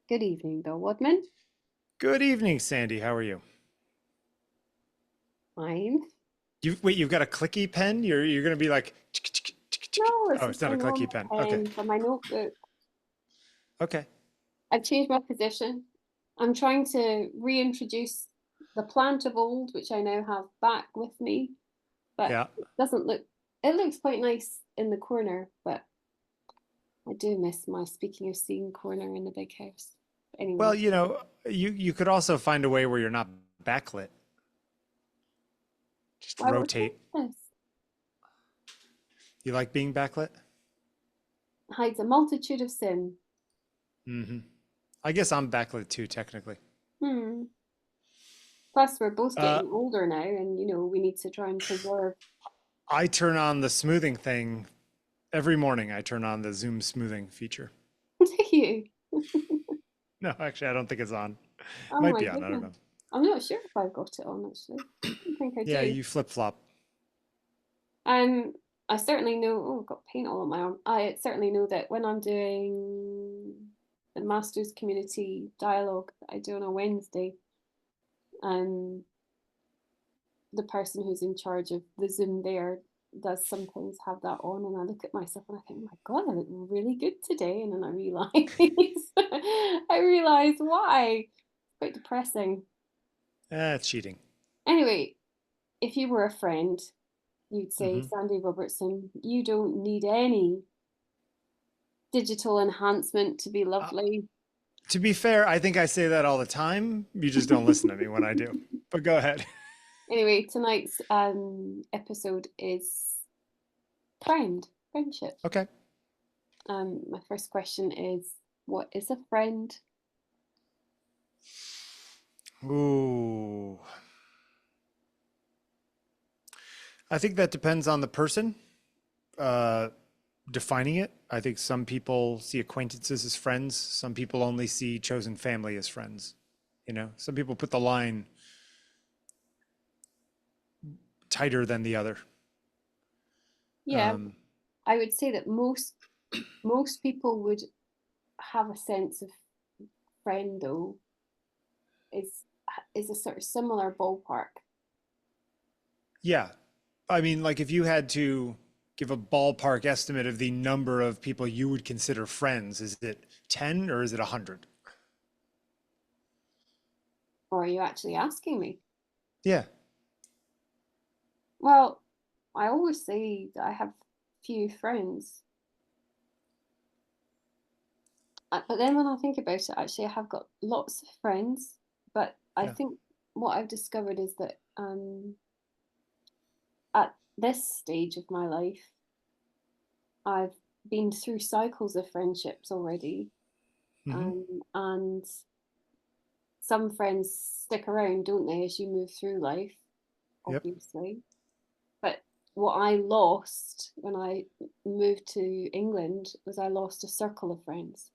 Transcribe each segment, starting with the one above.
Good evening, Bill Wadman. Good evening, Sandy. How are you? Fine. You've got a clicky pen? You're gonna be like No, it's oh, just it's not a a clicky normal pen. Okay. pen for my notebook. Okay. I've changed my position. I'm trying to reintroduce the plant of old, which I now have back with me, but Yeah. it doesn't look, it looks quite nice in the corner, but I do miss my speaking of seeing corner in the big house. Anyway, Well, you could also find a way where you're not backlit. Just why would rotate. this? You like being backlit? Hides a multitude of sin. Mm-hmm. I guess I'm backlit too, technically. Hmm. Plus, we're both Uh, getting older now, and we need to try and preserve. I turn on the smoothing thing every morning. I turn on the Zoom smoothing feature. Do you? No, actually, I don't think it's on. Oh Might my be on. I don't goodness. know. I'm not sure if I've got it on actually. I don't think I Yeah, do. you flip flop. Um, I certainly know, oh, I've got paint all on my arm. I certainly know that when I'm doing the Masters Community Dialogue that I do on a Wednesday, um, the person who's in charge of the Zoom there does sometimes have that on, and I look at myself and I think, oh my God, I look really good today. And then I realize, I realize why. It's quite depressing. It's cheating. Anyway, if you were a friend, you'd say, Mm-hmm. Sandi Robertson, you don't need any digital enhancement to be lovely. To be fair, I think I say that all the time. You just don't listen to me when I do. But go ahead. Anyway, tonight's episode is friendship. Okay. My first question is, what is a friend? Ooh. I think that depends on the person uh, defining it. I think some people see acquaintances as friends. Some people only see chosen family as friends. Some people put the line tighter than the other. Yeah, Um, I would say that most people would have a sense of friend though is is a sort of similar ballpark. yeah. I mean, like if you had to give a ballpark estimate of the number of people you would consider friends, is it 10 or is it 100? Or are you actually asking me? Yeah. Well, I always say that I have few friends. But then when I think about it, actually, I have got lots of friends. But I Yeah. think what I've discovered is that at this stage of my life, I've been through cycles of friendships already. Hmm. And some friends stick around, don't they, as you move through life, Yep. obviously. But what I lost when I moved to England was I lost a circle of friends.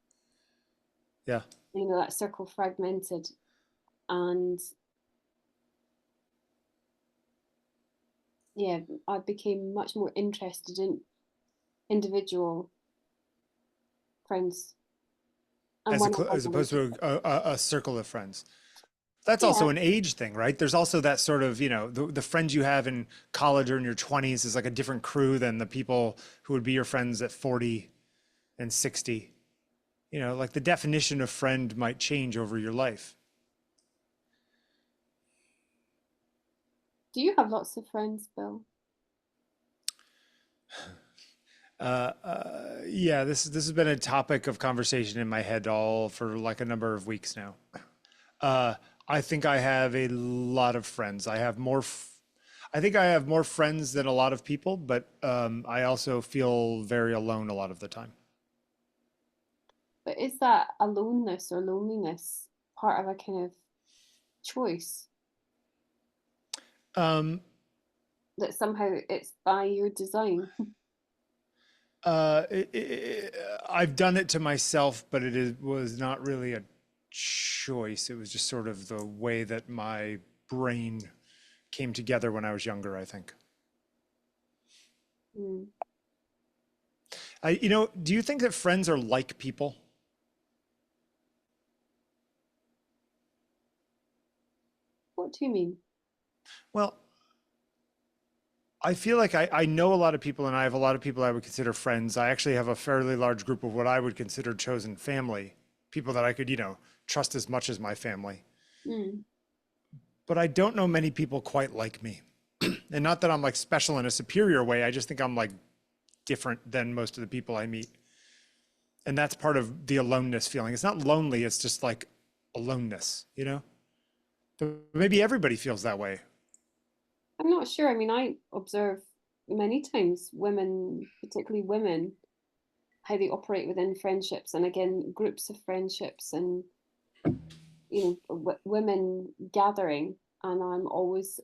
Yeah. That circle fragmented. And yeah, I became much more interested in individual friends. And As when a, I had as them, opposed to a circle of friends. That's yeah, also an age thing, right? There's also that sort of, the friends you have in college or in your 20s is like a different crew than the people who would be your friends at 40 and 60. Like the definition of friend might change over your life. do you have lots of friends, Bill? Yeah, this has been a topic of conversation in my head all for like a number of weeks now. Uh, I think I have a lot of friends. I think I have more friends than a lot of people, but I also feel very alone a lot of the time. But is that aloneness or loneliness part of a kind of choice Um, that somehow it's by your design? uh, I've done it to myself, but was not really a choice. It was just sort of the way that my brain came together when I was younger, I think. Mm. Do you think that friends are like people? What do you mean? Well, I feel like I know a lot of people and I have a lot of people I would consider friends. I actually have a fairly large group of what I would consider chosen family, people that I could, trust as much as my family. Mm. But I don't know many people quite like me. And not that I'm like special in a superior way. I just think I'm like different than most of the people I meet. And that's part of the aloneness feeling. It's not lonely, it's just like aloneness, you know? But maybe everybody feels that way. I'm not sure. I mean, I observe many times women, particularly women, how they operate within friendships, and again, groups of friendships, and women gathering, and I'm always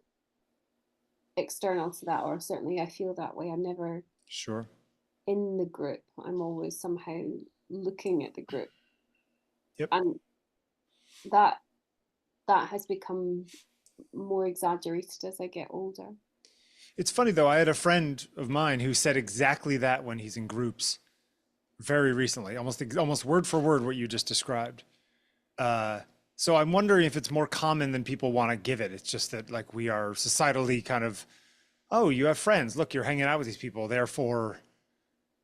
external to that, or certainly I feel that way. I'm never Sure. in the group. I'm always somehow looking at the group, Yep. and that that has become more exaggerated as I get older. It's funny though, I had a friend of mine who said exactly that when he's in groups very recently, almost word for word what you just described. So I'm wondering if it's more common than people want to give it. It's just that like we are societally kind of, oh, you have friends. Look, you're hanging out with these people. Therefore,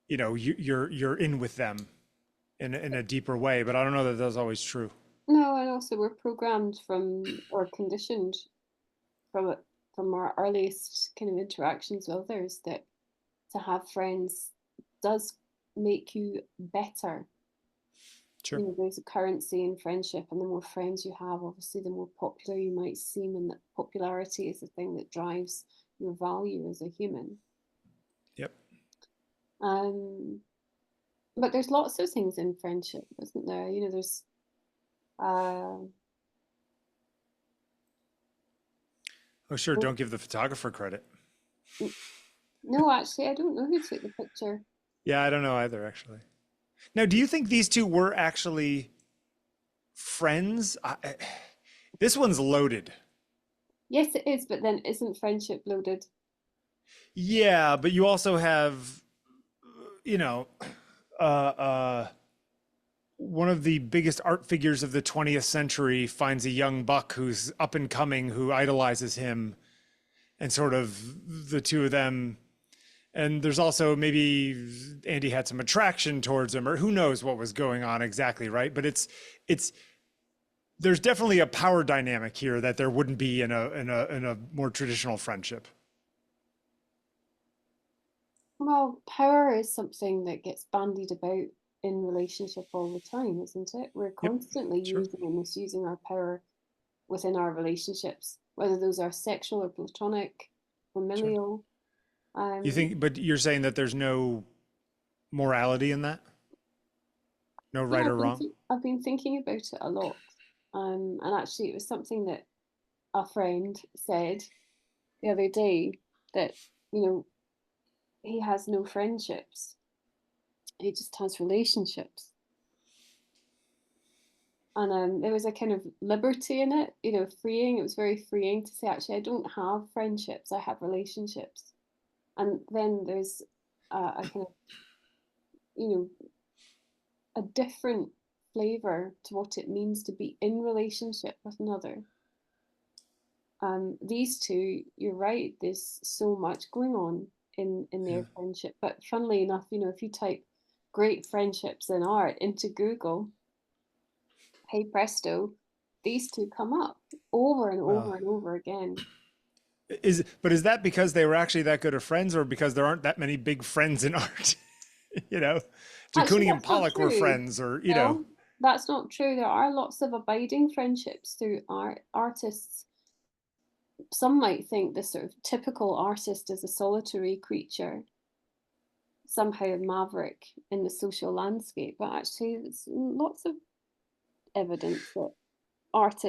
you're in with them in a deeper way. But I don't know that that's always true. No, and also we're programmed from or conditioned from it from our earliest kind of interactions with others that to have friends does make you better. Sure. There's a currency in friendship, and the more friends you have, obviously, the more popular you might seem, and that popularity is the thing that drives your value as a human. Yep. Um, but there's lots of things in friendship, isn't there? There's uh, Oh, sure. Don't give the photographer credit. no, actually, I don't know who took the picture. Yeah, I don't know either, actually. Now, do you think these two were actually friends? This one's loaded. Yes, it is, but then isn't friendship loaded? Yeah, but you also have, you know, uh, uh, one of the biggest art figures of the 20th century finds a young buck who's up and coming, who idolizes him, and sort of the two of them. And there's also maybe Andy had some attraction towards him, or who knows what was going on exactly, right? But it's there's definitely a power dynamic here that there wouldn't be in a more traditional friendship. Well, power is something that gets bandied about in relationship all the time, isn't it? We're Yep, constantly sure. using and misusing our power within our relationships, whether those are sexual or platonic, Sure. familial. You Um, think, but you're saying that there's no morality in that? No yeah, right or wrong? I've been thinking about it a lot. And actually, it was something that a friend said the other day that, you know, he has no friendships, he just has relationships. And there was a kind of liberty in it, freeing. It was very freeing to say, actually, I don't have friendships, I have relationships. And then there's a kind of, you know, a different flavor to what it means to be in relationship with another. These two, you're right, there's so much going on in Yeah. their friendship. But funnily enough, if you type great friendships in art into Google, hey presto, these two come up over and Well, over and over again. is that because they were actually that good of friends, or because there aren't that many big friends in art? you know, de Actually, Kooning and that's not Pollock were true. friends, or No, that's not true. There are lots of abiding friendships through artists. Some might think the sort of typical artist is a solitary creature, somehow a maverick in the social landscape, but actually, there's lots of evidence that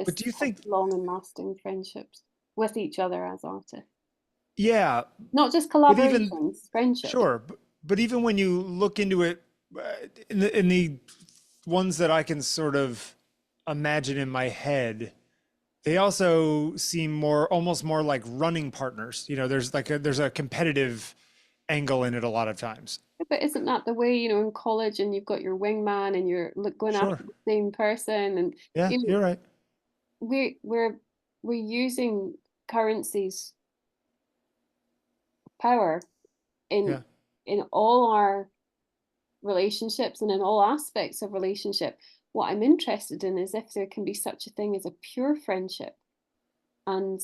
but do artists you have think? long and lasting friendships with each other as artists. Yeah, Not just but even collaborations, friendships. sure, but even when you look into it, in the ones that I can sort of imagine in my head, they also seem almost more like running partners. There's a competitive angle in it a lot of times. But isn't that the way, in college and you've got your wingman and you're going after Sure. the same person and Yeah, you know you're right. we're we're using currency's power in Yeah. in all our relationships and in all aspects of relationship. What I'm interested in is if there can be such a thing as a pure friendship. And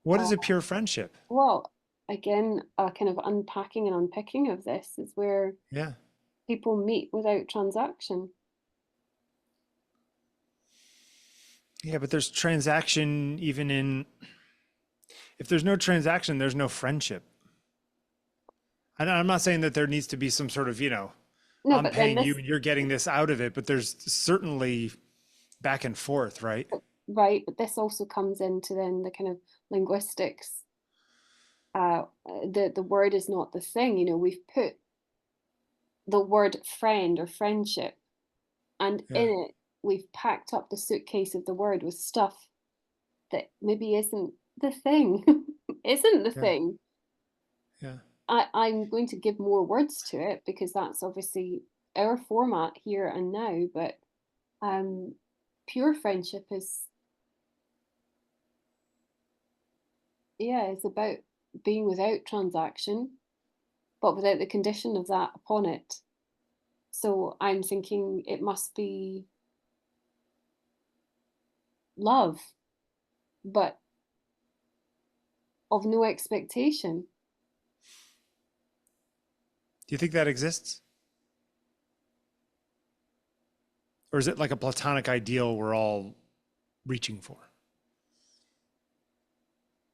What uh, is a pure friendship? well, again, a kind of unpacking and unpicking of this is where Yeah. people meet without transaction. Yeah, but there's transaction even in, if there's no transaction, there's no friendship. And I'm not saying that there needs to be some sort of, No, I'm but then paying you this, and you're getting this out of it, but there's certainly back and forth, right? right, but this also comes into then the kind of linguistics. The word is not the thing. We've put the word friend or friendship, and Yeah. in it we've packed up the suitcase of the word with stuff that maybe isn't the thing, isn't the Yeah. thing. Yeah. I'm going to give more words to it because that's obviously our format here and now, but um, pure friendship is, yeah, it's about being without transaction, but without the condition of that upon it. So I'm thinking it must be love, but of no expectation. Do you think that exists? Or is it like a platonic ideal we're all reaching for?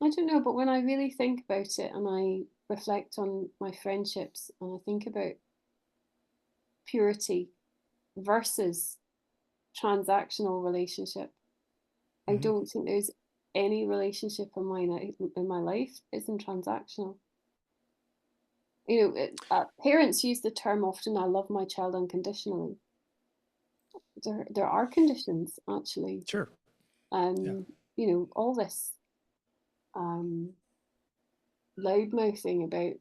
I don't know, but when I really think about it and I reflect on my friendships and I think about purity versus transactional relationship, I Hmm. don't think there's any relationship in my life isn't transactional. Parents use the term often, I love my child unconditionally. There are conditions actually. Sure. Yeah. Um, all this um, loud mouthing about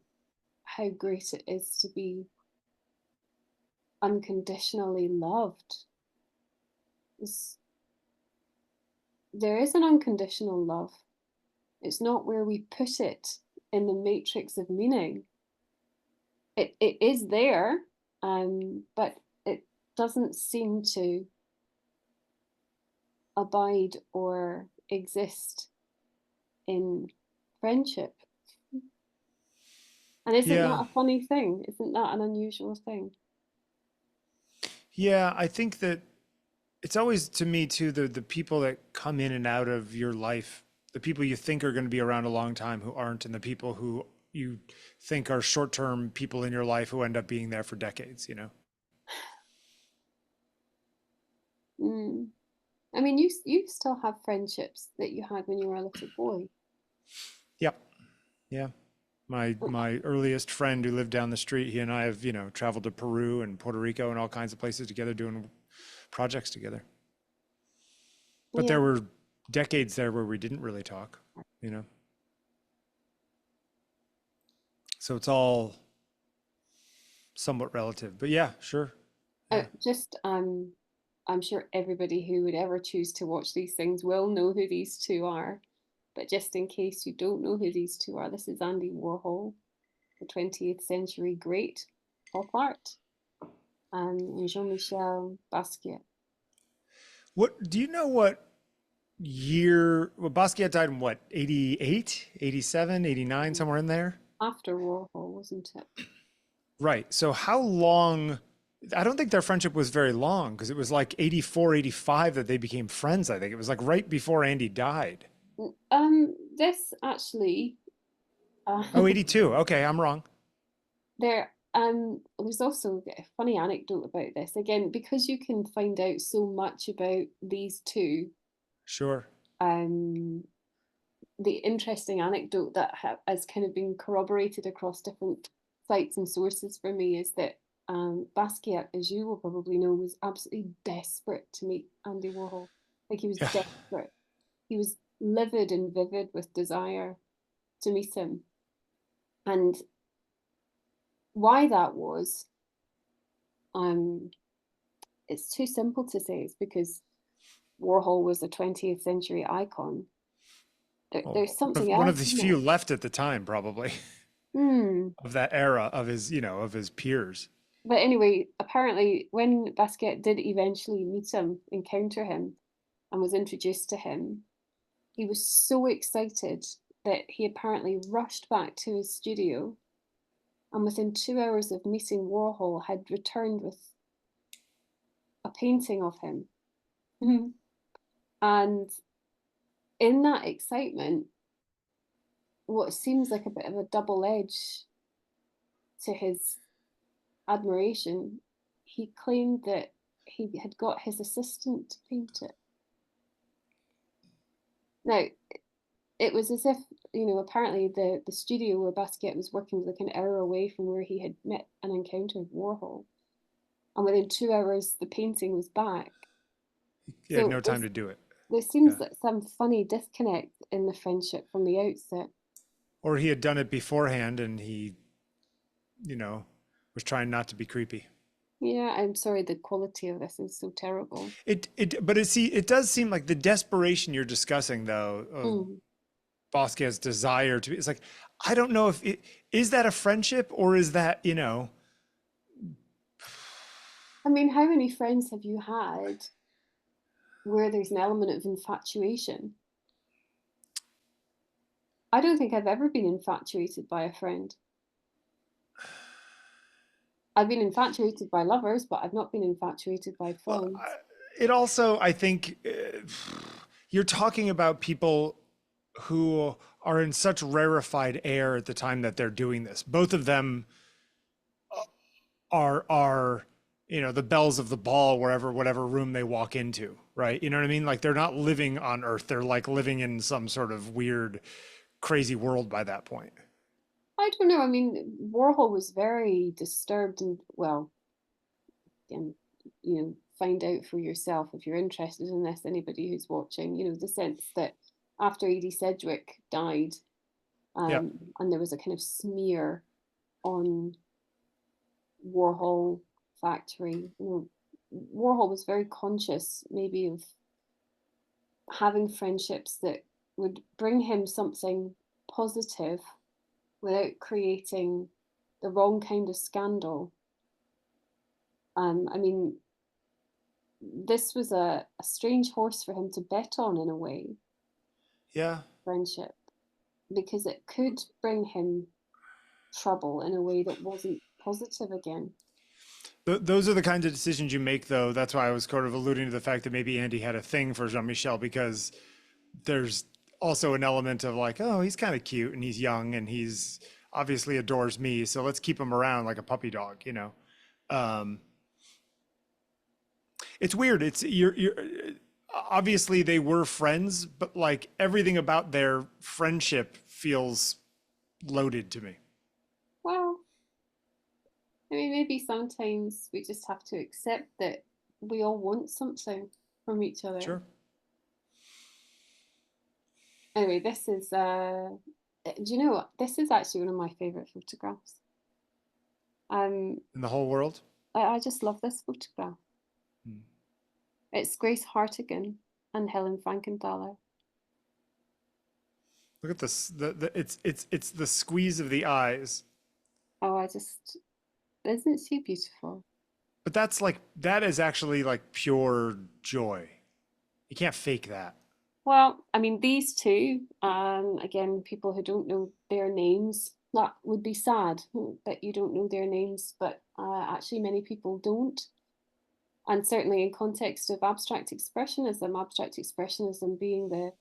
how great it is to be unconditionally loved. Is There is an unconditional love. It's not where we put it in the matrix of meaning. It is there, but it doesn't seem to abide or exist in friendship. And isn't Yeah. that a funny thing? Isn't that an unusual thing? Yeah. I think that it's always to me too the people that come in and out of your life, the people you think are going to be around a long time who aren't, and the people who you think are short-term people in your life who end up being there for decades. Mm. I mean, you still have friendships that you had when you were a little boy. Yep. Yeah. My earliest friend who lived down the street, he and I have, traveled to Peru and Puerto Rico and all kinds of places together doing projects together. But Yeah. there were decades there where we didn't really talk, you know. So it's all somewhat relative. But yeah, sure. Yeah. Just I'm sure everybody who would ever choose to watch these things will know who these two are. But just in case you don't know who these two are, this is Andy Warhol, the 20th century great pop art, and Jean-Michel Basquiat. What do you know what year, well, Basquiat died in what, 88, 87, 89, somewhere in there? After Warhol, wasn't it? Right. So how long, I don't think their friendship was very long because it was like 84, 85 that they became friends. I think it was like right before Andy died. This actually, uh, Oh, 82. Okay, I'm wrong. there's also a funny anecdote about this. Again, because you can find out so much about these two, Sure. um, the interesting anecdote that has kind of been corroborated across different sites and sources for me is that Basquiat, as you will probably know, was absolutely desperate to meet Andy Warhol. Like he was Yeah. desperate. He was livid and vivid with desire to meet him. And why that was, um, it's too simple to say. It's because Warhol was a 20th century icon. there's something One of else, the isn't few it? left at the time, probably, Hmm. of that era of his, of his peers. But anyway, apparently, when Basquiat did eventually meet him, encounter him, and was introduced to him, he was so excited that he apparently rushed back to his studio and within 2 hours of meeting Warhol had returned with a painting of him. And in that excitement, what seems like a bit of a double edge to his admiration, he claimed that he had got his assistant to paint it. Now, it was as if, apparently the studio where Basquiat was working was like an hour away from where he had met and encountered Warhol. And within 2 hours, the painting was back. He had So no time to do it. there seems Yeah. like some funny disconnect in the friendship from the outset. Or he had done it beforehand and he, was trying not to be creepy. Yeah, I'm sorry, the quality of this is so terrible. It does seem like the desperation you're discussing, though, of Mm. Basquiat's desire to be, it's like, I don't know if is that a friendship or is that, I mean, how many friends have you had where there's an element of infatuation? I don't think I've ever been infatuated by a friend. I've been infatuated by lovers, but I've not been infatuated by well, friends. it also, I think, you're talking about people who are in such rarefied air at the time that they're doing this. Both of them are the bells of the ball wherever whatever room they walk into, right? You know what I mean? Like they're not living on Earth. They're like living in some sort of weird, crazy world by that point. I don't know. I mean, Warhol was very disturbed and, well, again, find out for yourself if you're interested in this, anybody who's watching, the sense that after Edie Sedgwick died, Yep. and there was a kind of smear on Warhol factory. Warhol was very conscious, maybe, of having friendships that would bring him something positive without creating the wrong kind of scandal. I mean, this was a strange horse for him to bet on in a way, Yeah. friendship, because it could bring him trouble in a way that wasn't positive again. Those are the kinds of decisions you make, though. That's why I was sort of alluding to the fact that maybe Andy had a thing for Jean-Michel, because there's also an element of like, oh, he's kind of cute and he's young and he's obviously adores me, so let's keep him around like a puppy dog. Um, it's weird. You're obviously they were friends, but like everything about their friendship feels loaded to me. Well, I mean, maybe sometimes we just have to accept that we all want something from each other. Sure. Anyway, this is do you know what? This is actually one of my favorite photographs. Um, In the whole world. I just love this photograph. Hmm. It's Grace Hartigan and Helen Frankenthaler. Look at this. It's the squeeze of the eyes. Oh, isn't she beautiful? But that is actually like pure joy. You can't fake that. Well, I mean, these two, again, people who don't know their names, that would be sad that you don't know their names, but actually, many people don't. And certainly in context of abstract expressionism being the,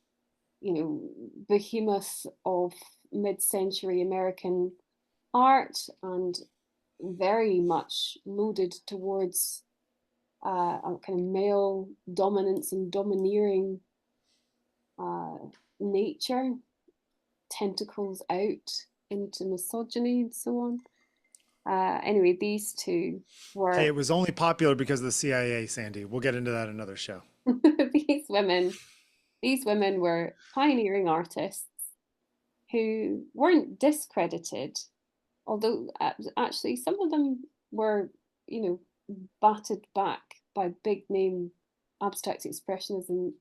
behemoth of mid-century American art and very much loaded towards a kind of male dominance and domineering uh, nature, tentacles out into misogyny and so on. Anyway, these two Hey, were it was only popular because of the CIA, Sandy. We'll get into that in another show. these women. These women were pioneering artists who weren't discredited, although actually some of them were, batted back by big name abstract expressionism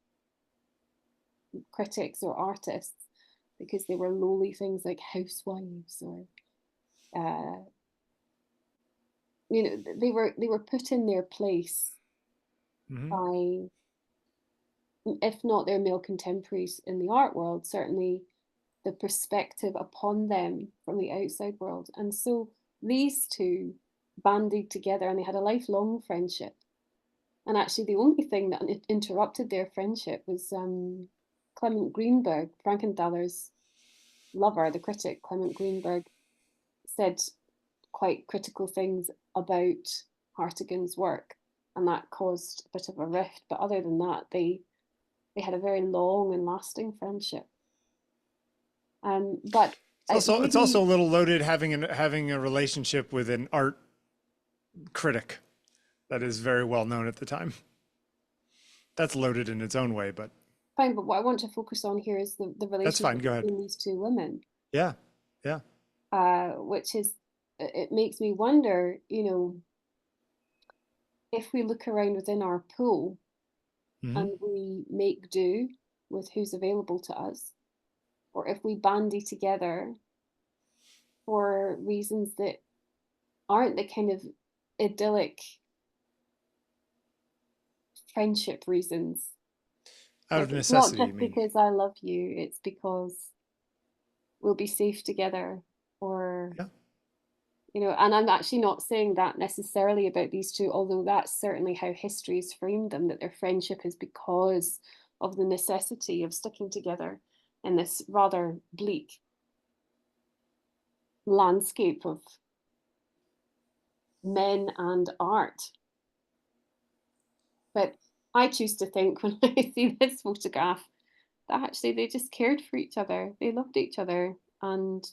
critics or artists. because they were lowly things like housewives or they were put in their place Hmm. by, if not their male contemporaries in the art world, certainly the perspective upon them from the outside world. And so these two banded together and they had a lifelong friendship. And actually, the only thing that interrupted their friendship was Clement Greenberg, Frankenthaler's lover, the critic Clement Greenberg, said quite critical things about Hartigan's work, and that caused a bit of a rift. But other than that, they had a very long and lasting friendship. But It's also maybe a little loaded having a relationship with an art critic that is very well known at the time. That's loaded in its own way, but fine. But what I want to focus on here is the that's fine. relationship Go ahead. between these two women, Yeah, yeah. which is, it makes me wonder, if we look around within our pool Hmm. and we make do with who's available to us, or if we bandy together for reasons that aren't the kind of idyllic friendship reasons. Out Like of it's not necessity, just you mean? because I love you, it's because we'll be safe together, or Yeah. and I'm actually not saying that necessarily about these two, although that's certainly how history's framed them, that their friendship is because of the necessity of sticking together in this rather bleak landscape of men and art. But I choose to think when I see this photograph that actually they just cared for each other. They loved each other and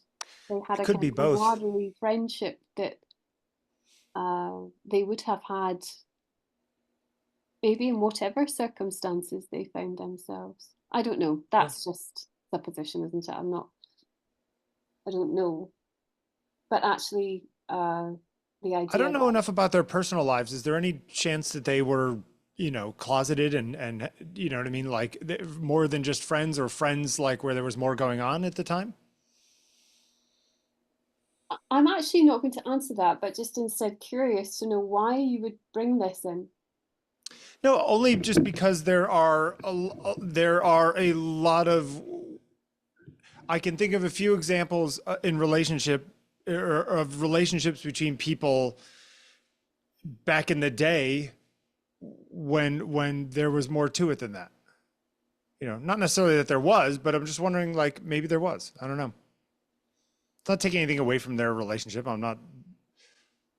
they had It a could kind be of both. camaraderie friendship that they would have had maybe in whatever circumstances they found themselves. I don't know. Yeah. That's just supposition, isn't it? I don't know. But actually, the I idea don't know that enough about their personal lives. Is there any chance that they were, closeted and you know what I mean, like more than just friends, or friends like where there was more going on at the time? I'm actually not going to answer that, but just instead curious to know why you would bring this in. No, only just because there are a lot of, I can think of a few examples in relationship or of relationships between people back in the day when there was more to it than that. Not necessarily that there was, but I'm just wondering, like, maybe there was. I don't know. It's not taking anything away from their relationship. I'm not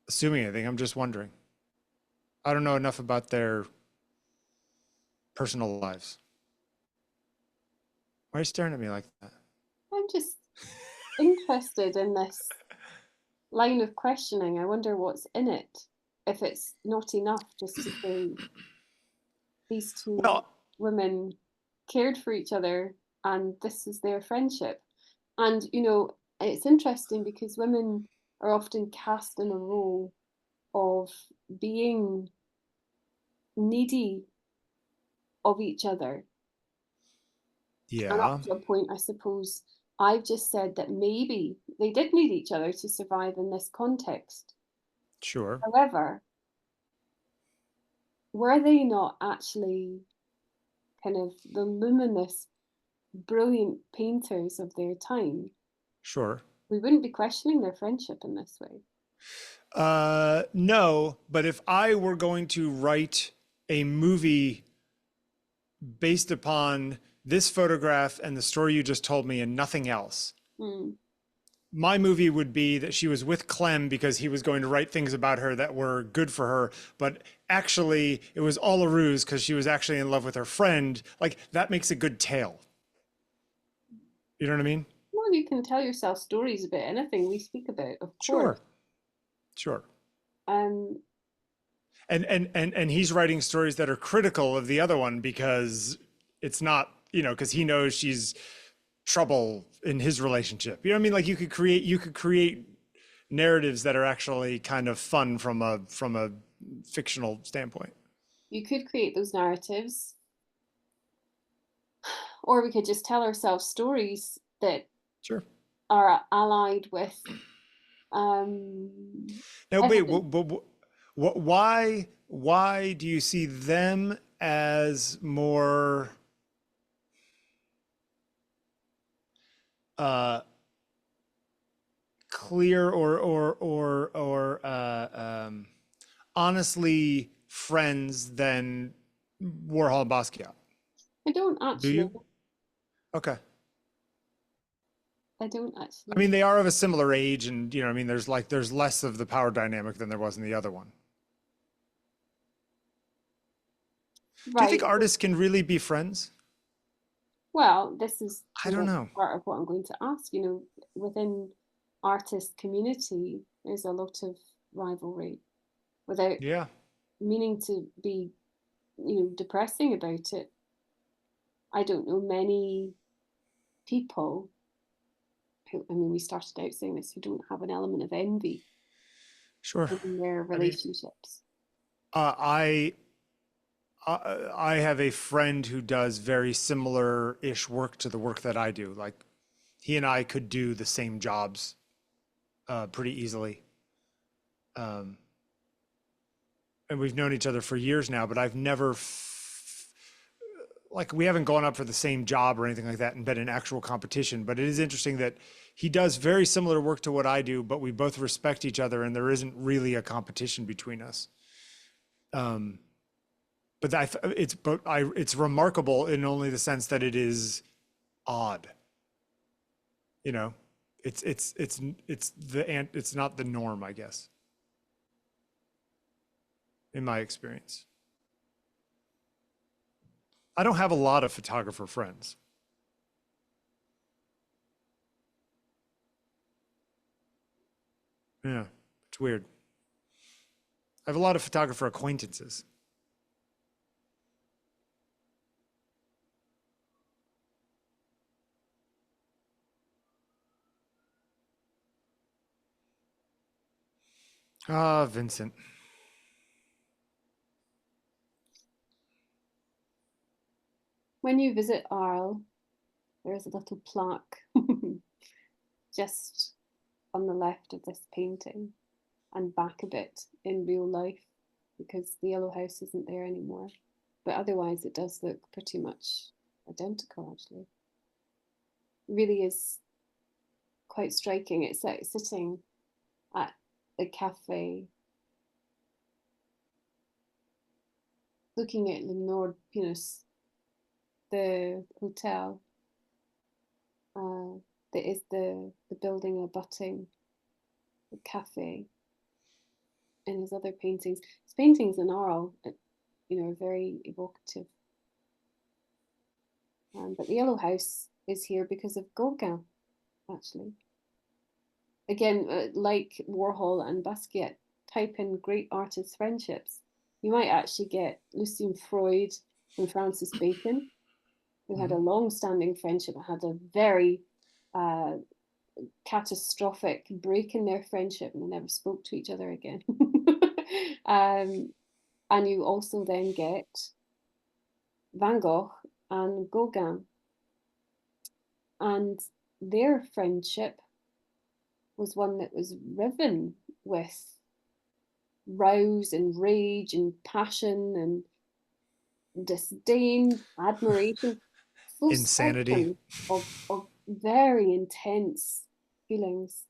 assuming anything. I'm just wondering. I don't know enough about their personal lives. Why are you staring at me like that? I'm just interested in this line of questioning. I wonder what's in it. If it's not enough just to say these two Well, women cared for each other and this is their friendship. And, it's interesting because women are often cast in a role of being needy of each other. And up yeah, to a point, I suppose, I've just said that maybe they did need each other to survive in this context. sure. However, were they not actually kind of the luminous, brilliant painters of their time? Sure. We wouldn't be questioning their friendship in this way. No, but if I were going to write a movie based upon this photograph and the story you just told me and nothing else, Mm. my movie would be that she was with Clem because he was going to write things about her that were good for her, but actually it was all a ruse because she was actually in love with her friend. Like, that makes a good tale. You know what I mean? Well, you can tell yourself stories about anything we speak about, of course. Sure. Sure. Um, And he's writing stories that are critical of the other one because it's not, because he knows she's trouble in his relationship. You know what I mean? Like, you could create narratives that are actually kind of fun from a fictional standpoint. you could create those narratives, or we could just tell ourselves stories that Sure. are allied with um, Now, wait, evidence. why do you see them as more uh, clear or honestly friends than Warhol and Basquiat? I don't Do actually. you? Okay. I don't I mean, actually. they are of a similar age, and I mean, there's less of the power dynamic than there was in the other one. Do you think Right. artists can really be friends? Well, this is I don't know. part of what I'm going to ask. Within artist community, there's a lot of rivalry without Yeah, meaning to be, depressing about it. I don't know many people who, I mean, we started out saying this, who don't have an element of envy sure. in their I mean, relationships. uh, I I have a friend who does very similar-ish work to the work that I do. Like he and I could do the same jobs pretty easily. Um, and we've known each other for years now, but I've never like we haven't gone up for the same job or anything like that and been in actual competition. But it is interesting that he does very similar work to what I do, but we both respect each other and there isn't really a competition between us. Um, it's remarkable in only the sense that it is odd. You know, it's not the norm, I guess, in my experience. I don't have a lot of photographer friends. Yeah, it's weird. I have a lot of photographer acquaintances. Ah, Vincent. When you visit Arles, there is a little plaque just on the left of this painting and back a bit in real life because the yellow house isn't there anymore. But otherwise, it does look pretty much identical, actually. It really is quite striking. It's like sitting at a cafe looking at Le Nord, the hotel that is the building abutting the cafe, and his other paintings. His paintings in Arles, are very evocative. But the Yellow House is here because of Gauguin, actually. Again, like Warhol and Basquiat, type in great artist friendships. You might actually get Lucian Freud and Francis Bacon, who had a Mhm. long-standing friendship, had a very uh, catastrophic break in their friendship, and they never spoke to each other again. And you also then get Van Gogh and Gauguin, and their friendship was one that was riven with rouse and rage and passion and disdain, admiration, full Insanity. spectrum of very intense feelings.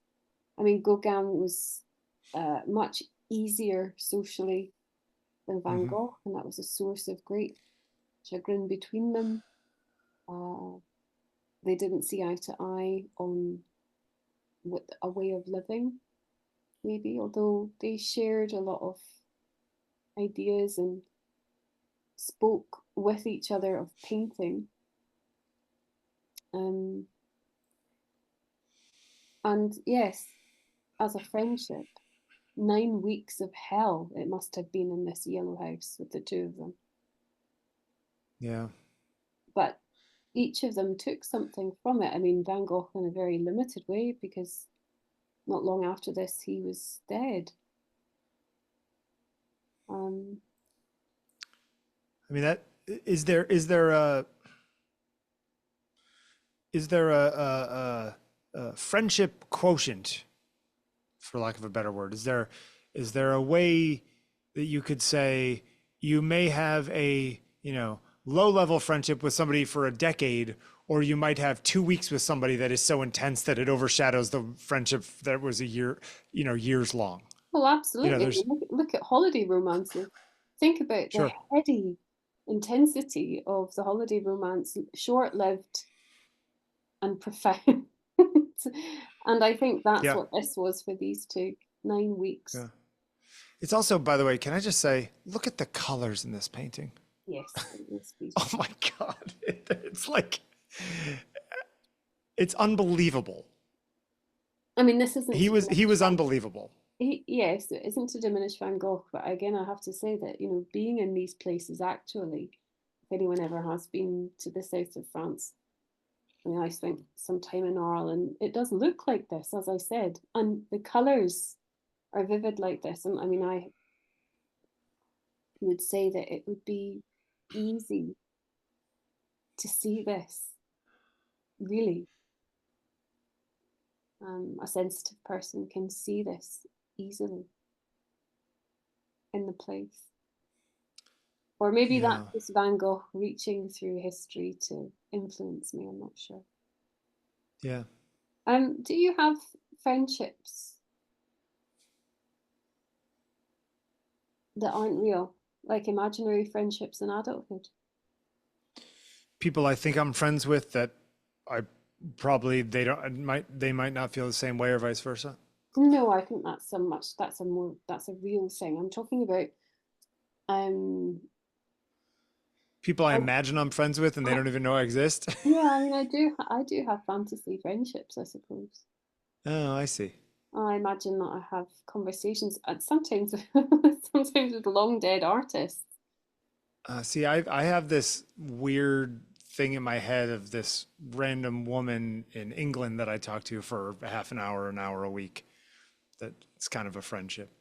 I mean, Gauguin was much easier socially than Van Hmm. Gogh, and that was a source of great chagrin between them. Uh, they didn't see eye to eye on what a way of living, maybe, although they shared a lot of ideas and spoke with each other of painting. Um, and yes, as a friendship, 9 weeks of hell it must have been in this yellow house with the two of them. Yeah. But each of them took something from it. I mean, Van Gogh in a very limited way, because not long after this he was dead. Um, I mean, that is there is there a friendship quotient, for lack of a better word? Is there a way that you could say you may have a, low level friendship with somebody for a decade, or you might have 2 weeks with somebody that is so intense that it overshadows the friendship that was a year, years long. Well, absolutely. I There's mean, look at holiday romances. Think about the sure. heady intensity of the holiday romance, short-lived and profound. And I think that's Yeah. what this was for these two, 9 weeks. Yeah. It's also, by the way, can I just say, look at the colors in this painting. Yes, it was Oh beautiful. my God. It's like, it's unbelievable. I mean, this isn't He to was, he diminish was unbelievable. yes, it isn't to diminish Van Gogh, but again, I have to say that, being in these places actually, if anyone ever has been to the south of France, I mean, I spent some time in Arles, and it does look like this, as I said, and the colours are vivid like this. And I mean, I would say that it would be easy to see this, really. A sensitive person can see this easily in the place. Or maybe Yeah. that's just Van Gogh reaching through history to influence me, I'm not sure. Yeah. Do you have friendships that aren't real, like imaginary friendships in adulthood? People I think I'm friends with that I probably they might not feel the same way or vice versa. No, I think that's a real thing. I'm talking about um People I I, imagine I'm friends with and they I don't even know I exist. yeah, I mean I do have fantasy friendships, I suppose. Oh, I see. I imagine that I have conversations and sometimes sometimes with long dead artists. See, I have this weird thing in my head of this random woman in England that I talk to for a half an hour a week. That it's kind of a friendship.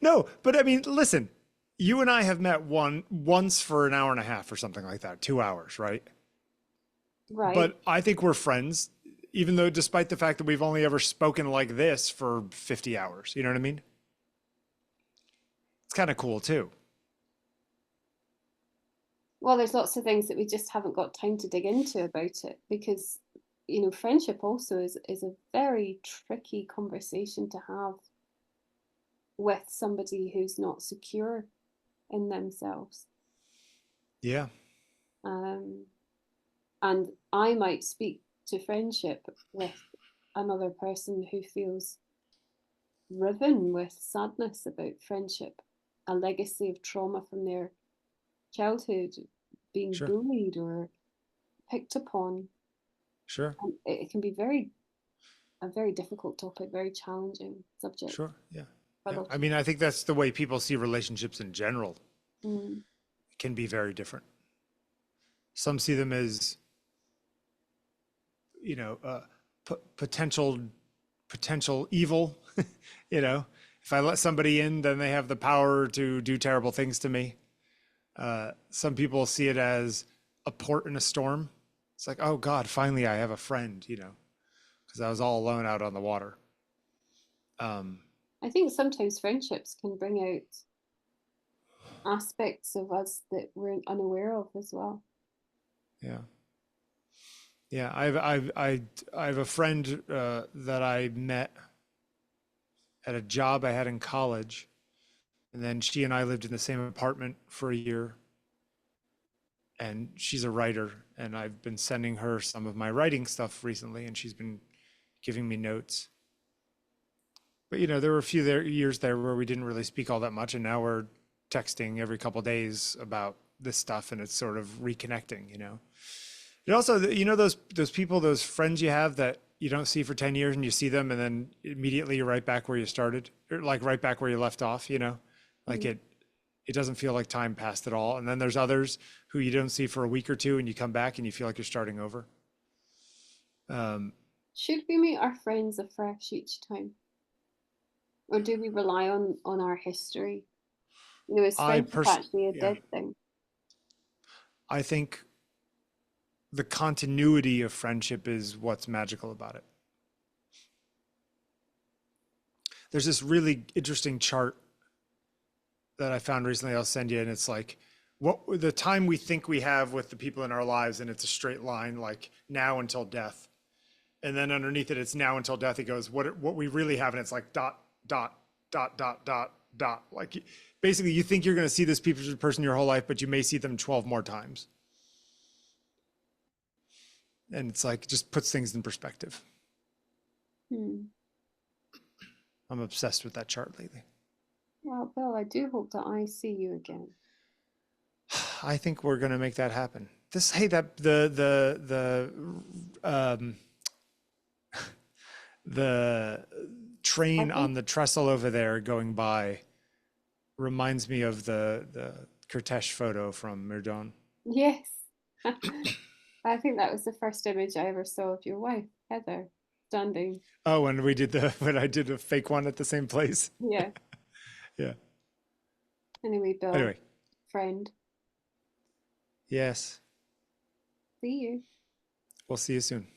No, but I mean, listen, you and I have met once for an hour and a half or something like that, 2 hours, right? Right. But I think we're friends, even though despite the fact that we've only ever spoken like this for 50 hours. You know what I mean? It's kind of cool too. Well, there's lots of things that we just haven't got time to dig into about it because, friendship also is a very tricky conversation to have with somebody who's not secure in themselves. Yeah, Um, and I might speak to friendship with another person who feels riven with sadness about friendship, a legacy of trauma from their childhood, being sure, bullied or picked upon. sure, And it can be a very difficult topic, very challenging subject sure. Yeah, for yeah. others. I mean, I think that's the way people see relationships in general. Mm. It can be very different. Some see them as, you know, potential evil. you know, if I let somebody in, then they have the power to do terrible things to me. Some people see it as a port in a storm. It's like, oh God, finally I have a friend, because I was all alone out on the water. Um, I think sometimes friendships can bring out aspects of us that we're unaware of as well. yeah, yeah. I have a friend that I met at a job I had in college, and then she and I lived in the same apartment for a year. And she's a writer, and I've been sending her some of my writing stuff recently, and she's been giving me notes. But there were a few years there where we didn't really speak all that much, and now we're texting every couple of days about this stuff, and it's sort of reconnecting. And also, those people, those friends you have that you don't see for 10 years, and you see them, and then immediately you're right back where you started, or like right back where you left off. Like Mm. it doesn't feel like time passed at all. And then there's others who you don't see for a week or two, and you come back and you feel like you're starting over. Um, Should we meet our friends afresh each time? Or do we rely on our history? Is I friendship pers actually a yeah. dead thing? I think the continuity of friendship is what's magical about it. There's this really interesting chart that I found recently. I'll send you, and it's like what the time we think we have with the people in our lives, and it's a straight line, like now until death. And then underneath it, it's now until death. It goes what we really have, and it's like dot dot dot dot dot dot. Like basically, you think you're going to see this person your whole life, but you may see them 12 more times. And it's like just puts things in perspective. Hmm. I'm obsessed with that chart lately. Well, Bill, I do hope that I see you again. I think we're going to make that happen. The train on the trestle over there going by reminds me of the Kurtesh photo from Mirdon. Yes. I think that was the first image I ever saw of your wife, Heather, standing. Oh, and when I did a fake one at the same place. Yeah. Yeah. Anyway, Bill, Anyway, friend, yes. see you. We'll see you soon.